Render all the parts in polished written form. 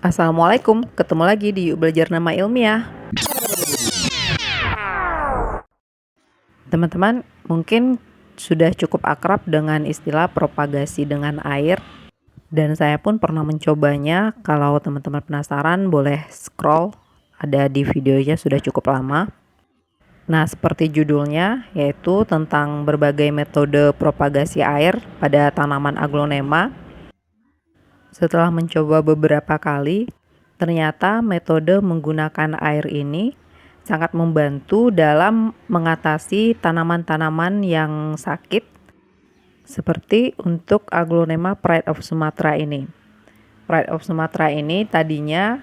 Assalamualaikum, ketemu lagi di Yuk Belajar Nama Ilmiah. Teman-teman, mungkin sudah cukup akrab dengan istilah propagasi dengan air, dan saya pun pernah mencobanya. Kalau teman-teman penasaran, boleh scroll, ada di videonya sudah cukup lama. Nah, seperti judulnya, yaitu tentang berbagai metode propagasi air pada tanaman aglonema. Setelah mencoba beberapa kali, ternyata metode menggunakan air ini sangat membantu dalam mengatasi tanaman-tanaman yang sakit, seperti untuk aglonema Pride of Sumatra ini. Pride of Sumatra ini tadinya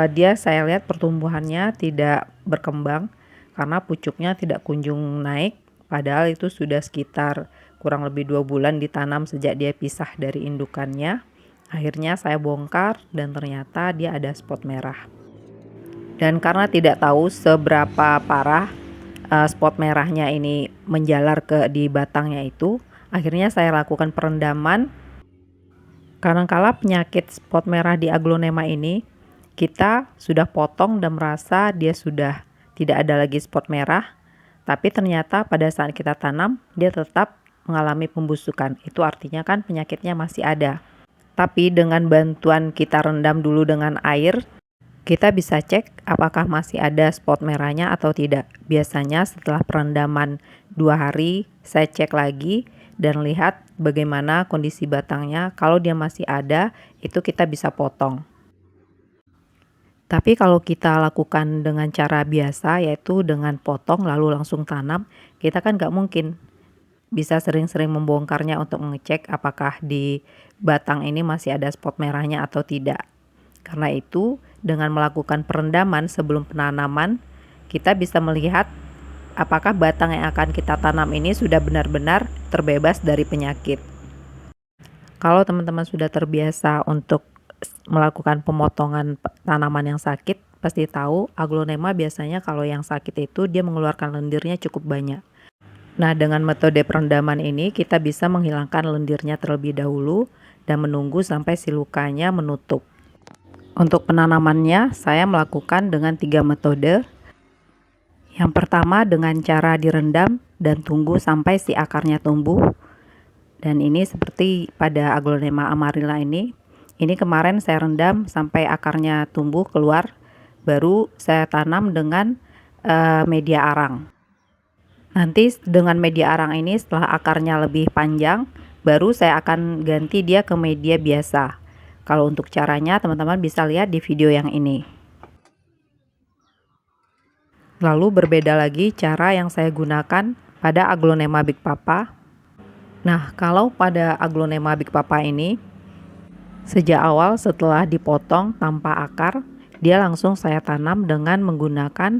dia saya lihat pertumbuhannya tidak berkembang karena pucuknya tidak kunjung naik, padahal itu sudah sekitar kurang lebih 2 bulan ditanam sejak dia pisah dari indukannya. Akhirnya saya bongkar dan ternyata dia ada spot merah. Dan karena tidak tahu seberapa parah spot merahnya ini menjalar di batangnya itu, akhirnya saya lakukan perendaman. Kadangkala penyakit spot merah di aglonema ini kita sudah potong dan merasa dia sudah tidak ada lagi spot merah, tapi ternyata pada saat kita tanam dia tetap mengalami pembusukan. Itu artinya kan penyakitnya masih ada. Tapi dengan bantuan kita rendam dulu dengan air, kita bisa cek apakah masih ada spot merahnya atau tidak. Biasanya setelah perendaman 2 hari, saya cek lagi dan lihat bagaimana kondisi batangnya. Kalau dia masih ada, itu kita bisa potong. Tapi kalau kita lakukan dengan cara biasa, yaitu dengan potong lalu langsung tanam, kita kan nggak mungkin bisa sering-sering membongkarnya untuk mengecek apakah di batang ini masih ada spot merahnya atau tidak. Karena itu, dengan melakukan perendaman sebelum penanaman, kita bisa melihat apakah batang yang akan kita tanam ini sudah benar-benar terbebas dari penyakit. Kalau teman-teman sudah terbiasa untuk melakukan pemotongan tanaman yang sakit, pasti tahu aglonema biasanya kalau yang sakit itu dia mengeluarkan lendirnya cukup banyak. Nah, dengan metode perendaman ini kita bisa menghilangkan lendirnya terlebih dahulu dan menunggu sampai si lukanya menutup. Untuk penanamannya, saya melakukan dengan 3 metode. Yang pertama dengan cara direndam dan tunggu sampai si akarnya tumbuh. Dan ini seperti pada aglonema amarilla ini kemarin saya rendam sampai akarnya tumbuh keluar, baru saya tanam dengan media arang. Nanti dengan media arang ini setelah akarnya lebih panjang, baru saya akan ganti dia ke media biasa. Kalau untuk caranya teman-teman bisa lihat di video yang ini. Lalu berbeda lagi cara yang saya gunakan pada aglonema Big Papa. Nah, kalau pada aglonema Big Papa ini, sejak awal setelah dipotong tanpa akar, dia langsung saya tanam dengan menggunakan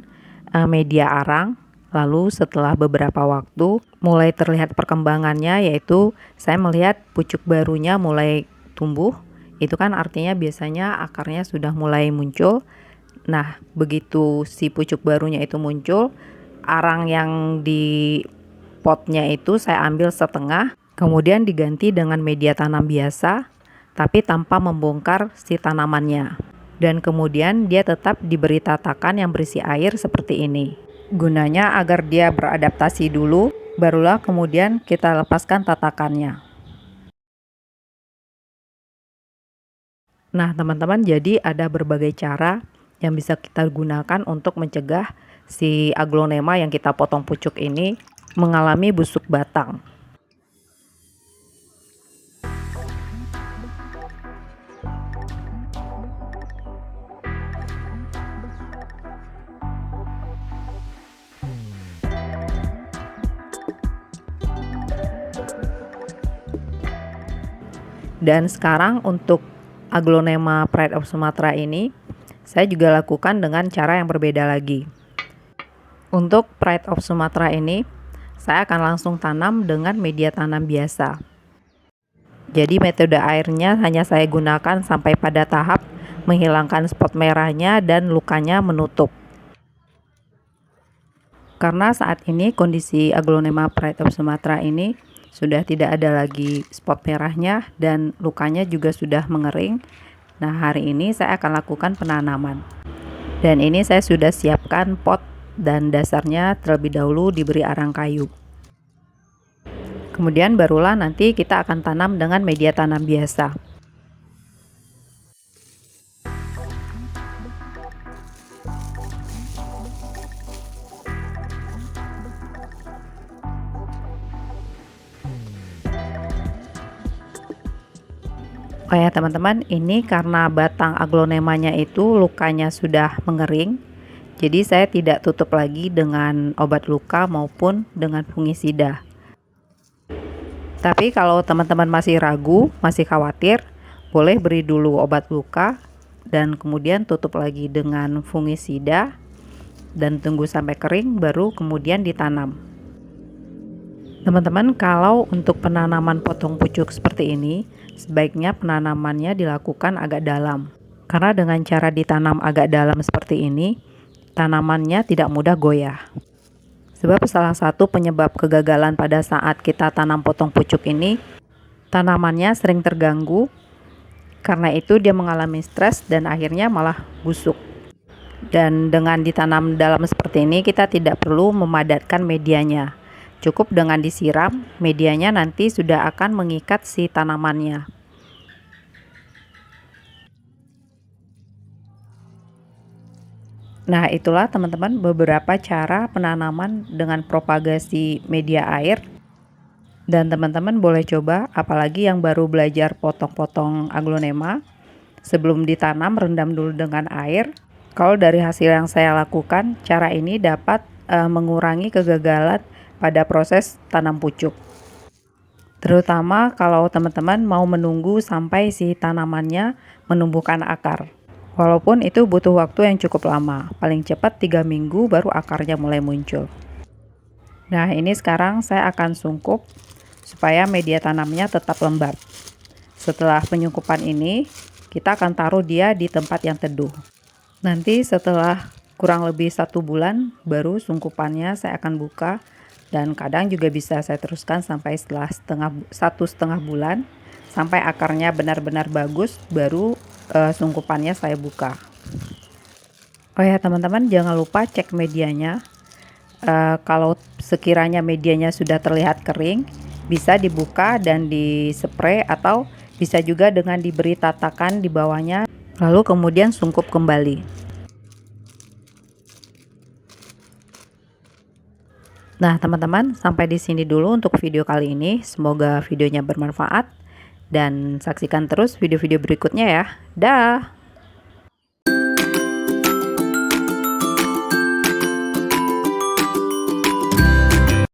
media arang. Lalu setelah beberapa waktu mulai terlihat perkembangannya, yaitu saya melihat pucuk barunya mulai tumbuh. Itu kan artinya biasanya akarnya sudah mulai muncul. Nah, begitu si pucuk barunya itu muncul, arang yang di potnya itu saya ambil setengah, kemudian diganti dengan media tanam biasa, tapi tanpa membongkar si tanamannya. Dan kemudian dia tetap diberi tatakan yang berisi air seperti ini. Gunanya agar dia beradaptasi dulu, barulah kemudian kita lepaskan tatakannya. Nah, teman-teman, jadi ada berbagai cara yang bisa kita gunakan untuk mencegah si aglonema yang kita potong pucuk ini mengalami busuk batang. Dan sekarang untuk aglonema Pride of Sumatra ini, saya juga lakukan dengan cara yang berbeda lagi. Untuk Pride of Sumatra ini, saya akan langsung tanam dengan media tanam biasa. Jadi metode airnya hanya saya gunakan sampai pada tahap menghilangkan spot merahnya dan lukanya menutup. Karena saat ini kondisi aglonema Pride of Sumatra ini sudah tidak ada lagi spot merahnya dan lukanya juga sudah mengering. Nah, hari ini saya akan lakukan penanaman. Dan ini saya sudah siapkan pot dan dasarnya terlebih dahulu diberi arang kayu. Kemudian barulah nanti kita akan tanam dengan media tanam biasa. Oh ya teman-teman, ini karena batang aglonemanya itu lukanya sudah mengering, jadi saya tidak tutup lagi dengan obat luka maupun dengan fungisida. Tapi kalau teman-teman masih ragu, masih khawatir, boleh beri dulu obat luka dan kemudian tutup lagi dengan fungisida dan tunggu sampai kering baru kemudian ditanam. Teman-teman, kalau untuk penanaman potong pucuk seperti ini, sebaiknya penanamannya dilakukan agak dalam. Karena dengan cara ditanam agak dalam seperti ini, tanamannya tidak mudah goyah. Sebab salah satu penyebab kegagalan pada saat kita tanam potong pucuk ini, tanamannya sering terganggu. Karena itu dia mengalami stres dan akhirnya malah busuk. Dan dengan ditanam dalam seperti ini, kita tidak perlu memadatkan medianya. Cukup dengan disiram, medianya nanti sudah akan mengikat si tanamannya. Nah, itulah teman-teman beberapa cara penanaman dengan propagasi media air. Dan teman-teman boleh coba, apalagi yang baru belajar potong-potong aglonema. Sebelum ditanam, rendam dulu dengan air. Kalau dari hasil yang saya lakukan, cara ini dapat mengurangi kegagalan pada proses tanam pucuk. Terutama kalau teman-teman mau menunggu sampai si tanamannya menumbuhkan akar. Walaupun itu butuh waktu yang cukup lama, paling cepat 3 minggu baru akarnya mulai muncul. Nah, ini sekarang saya akan sungkup supaya media tanamnya tetap lembab. Setelah penyungkupan ini, kita akan taruh dia di tempat yang teduh. Nanti setelah kurang lebih 1 bulan, baru sungkupannya saya akan buka. Dan kadang juga bisa saya teruskan sampai setelah 1,5 bulan, sampai akarnya benar-benar bagus, baru sungkupannya saya buka. Oh ya teman-teman, jangan lupa cek medianya. Kalau sekiranya medianya sudah terlihat kering, bisa dibuka dan dispray, atau bisa juga dengan diberi tatakan di bawahnya, lalu kemudian sungkup kembali. Nah teman-teman, sampai di sini dulu untuk video kali ini. Semoga videonya bermanfaat dan saksikan terus video-video berikutnya ya. Dah.